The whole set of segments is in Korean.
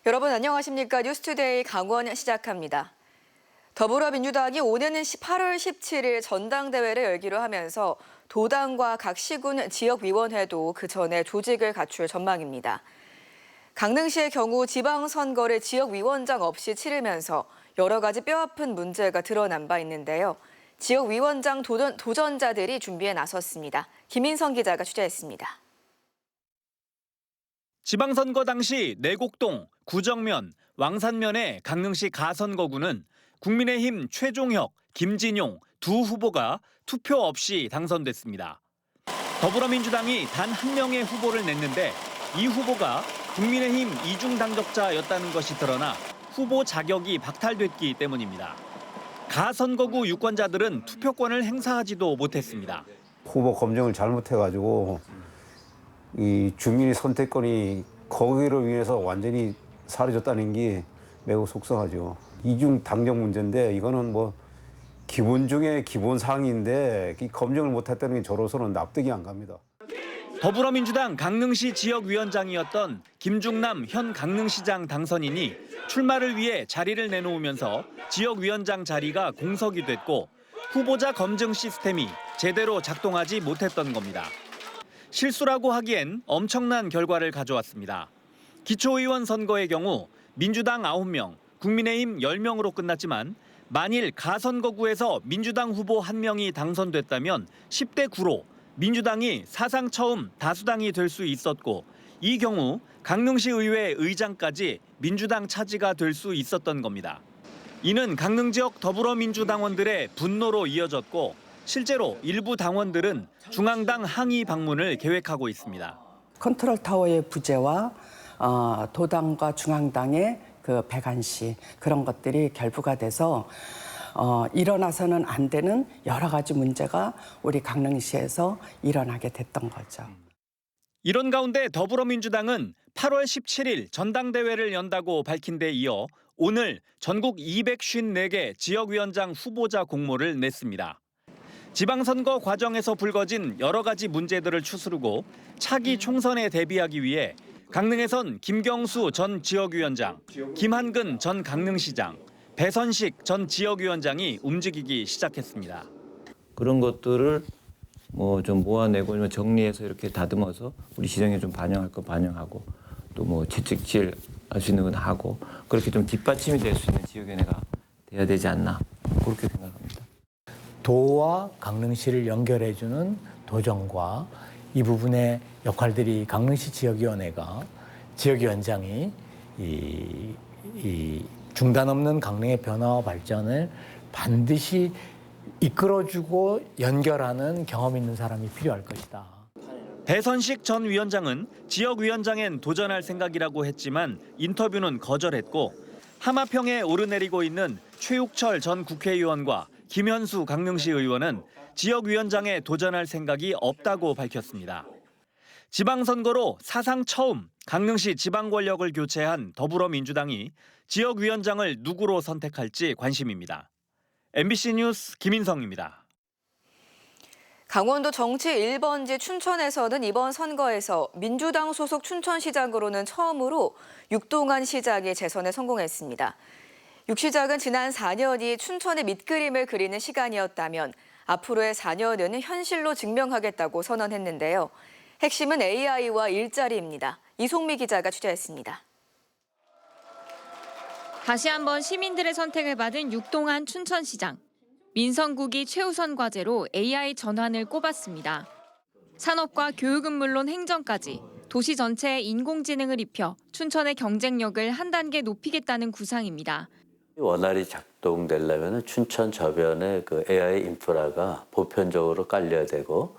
여러분 안녕하십니까? 뉴스투데이 강원 시작합니다. 더불어민주당이 오는 8월 17일 전당대회를 열기로 하면서 도당과 각 시군 지역위원회도 그 전에 조직을 갖출 전망입니다. 강릉시의 경우 지방선거를 지역위원장 없이 치르면서 여러 가지 뼈아픈 문제가 드러난 바 있는데요. 지역위원장 도전자들이 준비에 나섰습니다. 김인성 기자가 취재했습니다. 지방선거 당시 내곡동, 구정면, 왕산면의 강릉시 가선거구는 국민의힘 최종혁, 김진용 두 후보가 투표 없이 당선됐습니다. 더불어민주당이 단 한 명의 후보를 냈는데 이 후보가 국민의힘 이중 당적자였다는 것이 드러나 후보 자격이 박탈됐기 때문입니다. 가선거구 유권자들은 투표권을 행사하지도 못했습니다. 후보 검증을 잘못해가지고 이 주민의 선택권이 거기를 위해서 완전히 사라졌다는 게 매우 속상하죠. 이중 당적 문제인데 이거는 뭐 기본 중에 기본 사항인데 검증을 못했다는 게 저로서는 납득이 안 갑니다. 더불어민주당 강릉시 지역위원장이었던 김중남 현 강릉시장 당선인이 출마를 위해 자리를 내놓으면서 지역위원장 자리가 공석이 됐고 후보자 검증 시스템이 제대로 작동하지 못했던 겁니다. 실수라고 하기엔 엄청난 결과를 가져왔습니다. 기초의원 선거의 경우 민주당 9명, 국민의힘 10명으로 끝났지만 만일 가선거구에서 민주당 후보 1명이 당선됐다면 10대 9로 민주당이 사상 처음 다수당이 될 수 있었고 이 경우 강릉시 의회 의장까지 민주당 차지가 될 수 있었던 겁니다. 이는 강릉 지역 더불어민주당원들의 분노로 이어졌고 실제로 일부 당원들은 중앙당 항의 방문을 계획하고 있습니다. 컨트롤타워의 부재와 도당과 중앙당의 그 배관시 그런 것들이 결부가 돼서 일어나서는 안 되는 여러 가지 문제가 우리 강릉시에서 일어나게 됐던 거죠. 이런 가운데 더불어민주당은 8월 17일 전당대회를 연다고 밝힌 데 이어 오늘 전국 254개 지역위원장 후보자 공모를 냈습니다. 지방선거 과정에서 불거진 여러 가지 문제들을 추스르고 차기 총선에 대비하기 위해 강릉에선 김경수 전 지역위원장, 김한근 전 강릉시장, 배선식 전 지역위원장이 움직이기 시작했습니다. 그런 것들을 뭐 좀 모아내고 정리해서 이렇게 다듬어서 우리 시정에 좀 반영할 거 반영하고 또 뭐 채찍질 할 수 있는 건 하고 그렇게 좀 뒷받침이 될 수 있는 지역위원회가 돼야 되지 않나 그렇게 생각합니다. 도와 강릉시를 연결해주는 도정과 이 부분의 역할들이 강릉시 지역위원회가 지역위원장이 이 중단 없는 강릉의 변화와 발전을 반드시 이끌어주고 연결하는 경험 있는 사람이 필요할 것이다. 배선식 전 위원장은 지역위원장엔 도전할 생각이라고 했지만 인터뷰는 거절했고 하마평에 오르내리고 있는 최욱철 전 국회의원과 김현수 강릉시 의원은 지역위원장에 도전할 생각이 없다고 밝혔습니다. 지방선거로 사상 처음 강릉시 지방권력을 교체한 더불어민주당이 지역위원장을 누구로 선택할지 관심입니다. MBC 뉴스 김인성입니다. 강원도 정치 1번지 춘천에서는 이번 선거에서 민주당 소속 춘천시장으로는 처음으로 육동환 시장이 재선에 성공했습니다. 육 시장은 지난 4년이 춘천의 밑그림을 그리는 시간이었다면 앞으로의 4년은 현실로 증명하겠다고 선언했는데요. 핵심은 AI와 일자리입니다. 이송미 기자가 취재했습니다. 다시 한번 시민들의 선택을 받은 육동환 춘천시장. 민선국이 최우선 과제로 AI 전환을 꼽았습니다. 산업과 교육은 물론 행정까지 도시 전체에 인공지능을 입혀 춘천의 경쟁력을 한 단계 높이겠다는 구상입니다. 원활히 작동되려면 춘천 저변에 그 AI 인프라가 보편적으로 깔려야 되고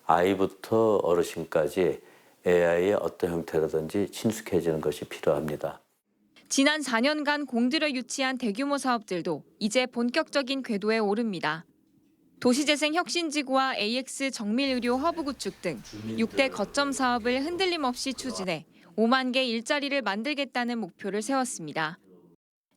아이부터 어르신까지 AI의 어떤 형태로든지 친숙해지는 것이 필요합니다. 지난 4년간 공들여 유치한 대규모 사업들도 이제 본격적인 궤도에 오릅니다. 도시재생혁신지구와 AX 정밀의료 허브 구축 등 6대 거점 사업을 흔들림 없이 추진해 5만 개 일자리를 만들겠다는 목표를 세웠습니다.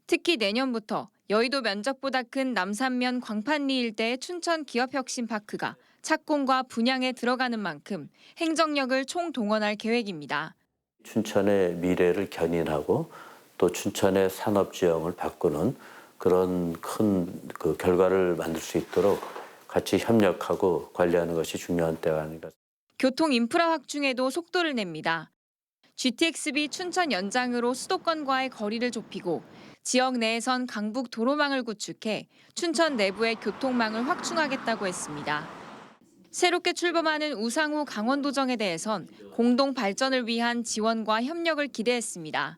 특히 내년부터 여의도 면적보다 큰 남산면 광판리 일대의 춘천 기업혁신파크가 착공과 분양에 들어가는 만큼 행정력을 총동원할 계획입니다. 춘천의 미래를 견인하고 또 춘천의 산업지형을 바꾸는 그런 큰 그 결과를 만들 수 있도록 같이 협력하고 관리하는 것이 중요한 때가 아닌가. 교통 인프라 확충에도 속도를 냅니다. GTX-B 춘천 연장으로 수도권과의 거리를 좁히고 지역 내에선 강북 도로망을 구축해 춘천 내부의 교통망을 확충하겠다고 했습니다. 새롭게 출범하는 우상호 강원도정에 대해선 공동 발전을 위한 지원과 협력을 기대했습니다.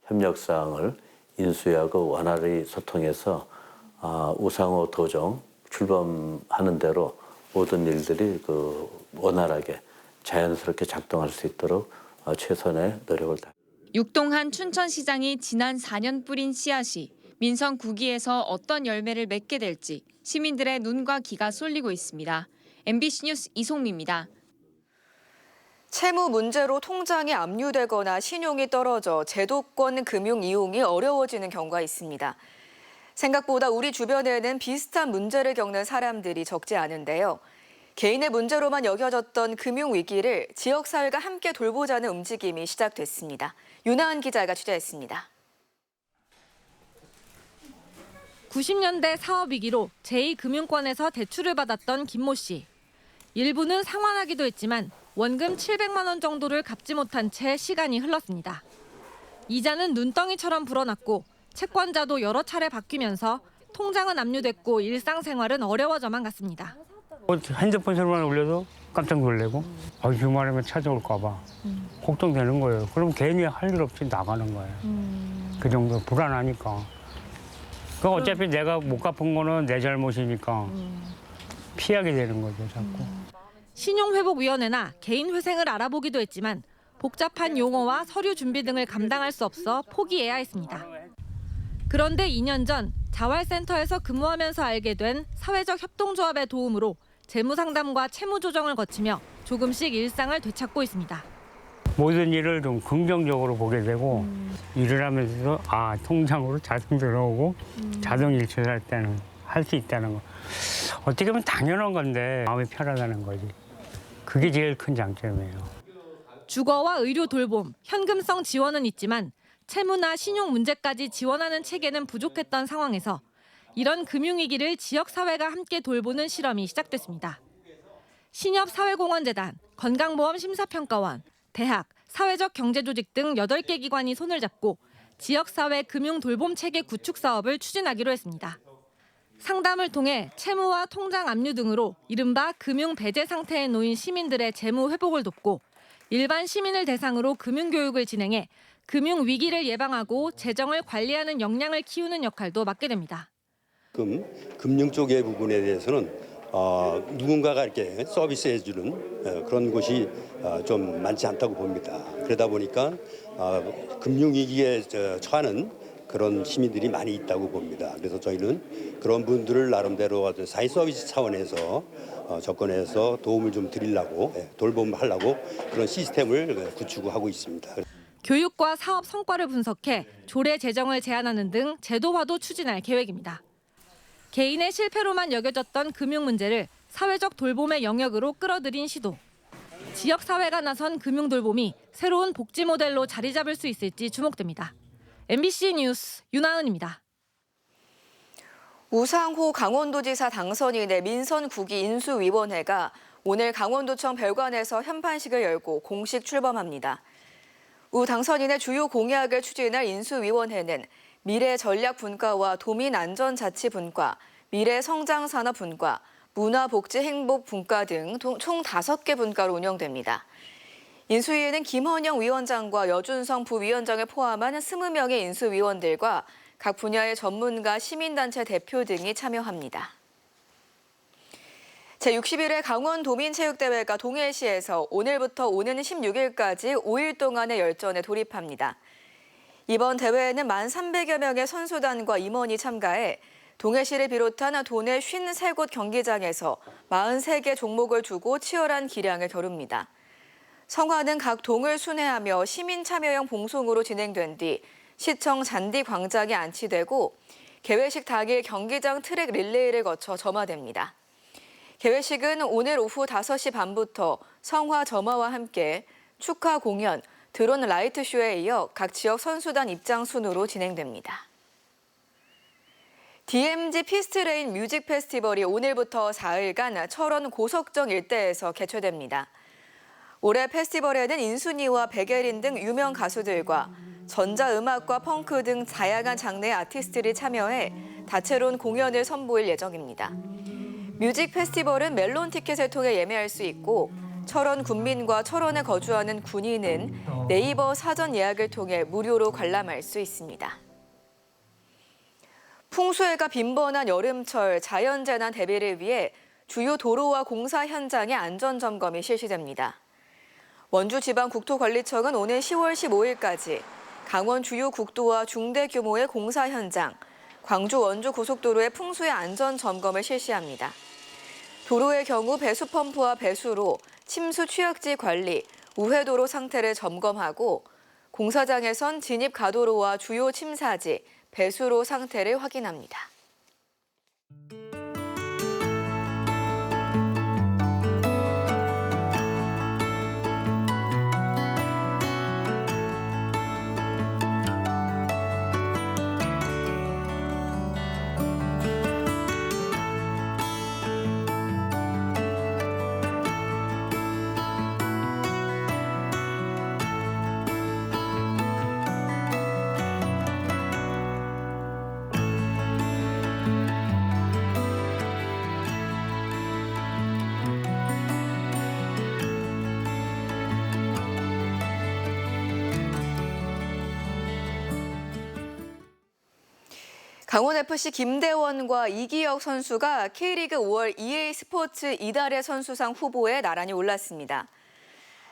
협력사항을 인수하고 원활히 소통해서 우상호 도정 출범하는 대로 모든 일들이 원활하게 자연스럽게 작동할 수 있도록 최선의 노력을 다합니다. 육동한 춘천시장이 지난 4년 뿌린 씨앗이 민선 9기에서 어떤 열매를 맺게 될지 시민들의 눈과 귀가 쏠리고 있습니다. MBC 뉴스 이송미입니다. 채무 문제로 통장이 압류되거나 신용이 떨어져 제도권 금융 이용이 어려워지는 경우가 있습니다. 생각보다 우리 주변에는 비슷한 문제를 겪는 사람들이 적지 않은데요. 개인의 문제로만 여겨졌던 금융위기를 지역사회가 함께 돌보자는 움직임이 시작됐습니다. 윤하은 기자가 취재했습니다. 90년대 사업위기로 제2금융권에서 대출을 받았던 김모 씨. 일부는 상환하기도 했지만 원금 700만 원 정도를 갚지 못한 채 시간이 흘렀습니다. 이자는 눈덩이처럼 불어났고 채권자도 여러 차례 바뀌면서 통장은 압류됐고 일상생활은 어려워져만 갔습니다. 핸드폰 소리만 울려도 깜짝 놀래고 주말에만 찾아올까 봐 걱정되는 거예요. 그럼 괜히 할 일 없이 나가는 거예요. 그 정도 불안하니까. 그 어차피 내가 못 갚은 거는 내 잘못이니까 피하게 되는 거죠, 자꾸. 신용회복위원회나 개인회생을 알아보기도 했지만 복잡한 용어와 서류 준비 등을 감당할 수 없어 포기해야 했습니다. 그런데 2년 전 자활센터에서 근무하면서 알게 된 사회적 협동조합의 도움으로 재무상담과 채무조정을 거치며 조금씩 일상을 되찾고 있습니다. 모든 일을 좀 긍정적으로 보게 되고 일을 하면서도 통장으로 자동 들어오고 자동 일처할 때는 할 수 있다는 거. 어떻게 보면 당연한 건데 마음이 편하다는 거지. 그게 제일 큰 장점이에요. 주거와 의료 돌봄, 현금성 지원은 있지만 채무나 신용 문제까지 지원하는 체계는 부족했던 상황에서 이런 금융위기를 지역사회가 함께 돌보는 실험이 시작됐습니다. 신협사회공헌재단, 건강보험심사평가원, 대학, 사회적 경제조직 등 8개 기관이 손을 잡고 지역사회 금융돌봄체계 구축 사업을 추진하기로 했습니다. 상담을 통해 채무와 통장 압류 등으로 이른바 금융배제 상태에 놓인 시민들의 재무 회복을 돕고 일반 시민을 대상으로 금융교육을 진행해 금융위기를 예방하고 재정을 관리하는 역량을 키우는 역할도 맡게 됩니다. 금융 쪽의 부분에 대해서는 누군가가 이렇게 서비스해주는 그런 곳이 좀 많지 않다고 봅니다. 그러다 보니까 금융위기에 처하는 그런 시민들이 많이 있다고 봅니다. 그래서 저희는 그런 분들을 나름대로 사회 서비스 차원에서 접근해서 도움을 좀 드리려고 돌봄하려고 그런 시스템을 구축하고 있습니다. 교육과 사업 성과를 분석해 조례 제정을 제안하는 등 제도화도 추진할 계획입니다. 개인의 실패로만 여겨졌던 금융 문제를 사회적 돌봄의 영역으로 끌어들인 시도. 지역사회가 나선 금융 돌봄이 새로운 복지 모델로 자리 잡을 수 있을지 주목됩니다. MBC 뉴스 윤하은입니다. 우상호 강원도지사 당선인의 민선 9기 인수위원회가 오늘 강원도청 별관에서 현판식을 열고 공식 출범합니다. 우 당선인의 주요 공약을 추진할 인수위원회는 미래 전략 분과와 도민 안전 자치 분과, 미래 성장 산업 분과, 문화 복지 행복 분과 등 총 5개 분과로 운영됩니다. 인수위에는 김헌영 위원장과 여준성 부위원장을 포함한 20명의 인수위원들과 각 분야의 전문가, 시민단체 대표 등이 참여합니다. 제61회 강원도민체육대회가 동해시에서 오늘부터 오는 16일까지 5일 동안의 열전에 돌입합니다. 이번 대회에는 1,300여 명의 선수단과 임원이 참가해 동해시를 비롯한 도내 53곳 경기장에서 43개 종목을 두고 치열한 기량을 겨룹니다. 성화는 각 동을 순회하며 시민 참여형 봉송으로 진행된 뒤 시청 잔디 광장에 안치되고 개회식 당일 경기장 트랙 릴레이를 거쳐 점화됩니다. 개회식은 오늘 오후 5시 반부터 성화 점화와 함께 축하 공연, 드론 라이트 쇼에 이어 각 지역 선수단 입장 순으로 진행됩니다. DMZ 피스트레인 뮤직 페스티벌이 오늘부터 4일간 철원 고석정 일대에서 개최됩니다. 올해 페스티벌에는 인순이와 백예린 등 유명 가수들과 전자음악과 펑크 등 다양한 장르의 아티스트들이 참여해 다채로운 공연을 선보일 예정입니다. 뮤직 페스티벌은 멜론 티켓을 통해 예매할 수 있고 철원 군민과 철원에 거주하는 군인은 네이버 사전 예약을 통해 무료로 관람할 수 있습니다. 풍수해가 빈번한 여름철 자연재난 대비를 위해 주요 도로와 공사 현장의 안전점검이 실시됩니다. 원주지방국토관리청은 오늘 10월 15일까지 강원 주요 국도와 중대 규모의 공사 현장, 광주 원주 고속도로의 풍수해 안전점검을 실시합니다. 도로의 경우 배수펌프와 배수로, 침수 취약지 관리, 우회도로 상태를 점검하고 공사장에선 진입 가도로와 주요 침사지, 배수로 상태를 확인합니다. 강원FC 김대원과 이기혁 선수가 K리그 5월 EA 스포츠 이달의 선수상 후보에 나란히 올랐습니다.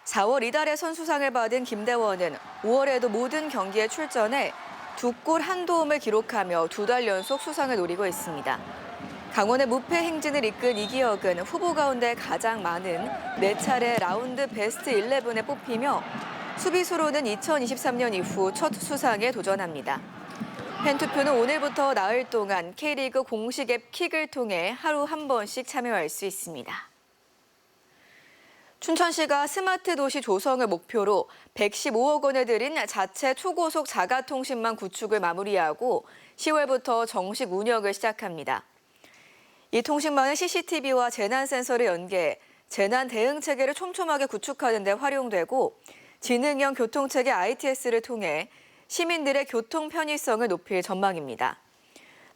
4월 이달의 선수상을 받은 김대원은 5월에도 모든 경기에 출전해 2골 1도움을 기록하며 2달 연속 수상을 노리고 있습니다. 강원의 무패 행진을 이끈 이기혁은 후보 가운데 가장 많은 4차례 라운드 베스트 11에 뽑히며 수비수로는 2023년 이후 첫 수상에 도전합니다. 팬투표는 오늘부터 나흘 동안 K리그 공식 앱 킥을 통해 하루 한 번씩 참여할 수 있습니다. 춘천시가 스마트 도시 조성을 목표로 115억 원을 들인 자체 초고속 자가통신망 구축을 마무리하고 10월부터 정식 운영을 시작합니다. 이 통신망은 CCTV와 재난 센서를 연계해 재난 대응 체계를 촘촘하게 구축하는 데 활용되고 지능형 교통체계 ITS를 통해 시민들의 교통 편의성을 높일 전망입니다.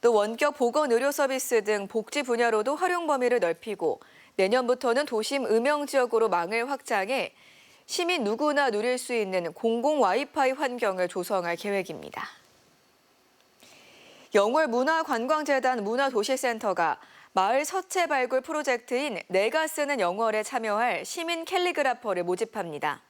또 원격 보건 의료 서비스 등 복지 분야로도 활용 범위를 넓히고 내년부터는 도심 음영 지역으로 망을 확장해 시민 누구나 누릴 수 있는 공공 와이파이 환경을 조성할 계획입니다. 영월문화관광재단 문화도시센터가 마을 서체 발굴 프로젝트인 내가 쓰는 영월에 참여할 시민 캘리그라퍼를 모집합니다.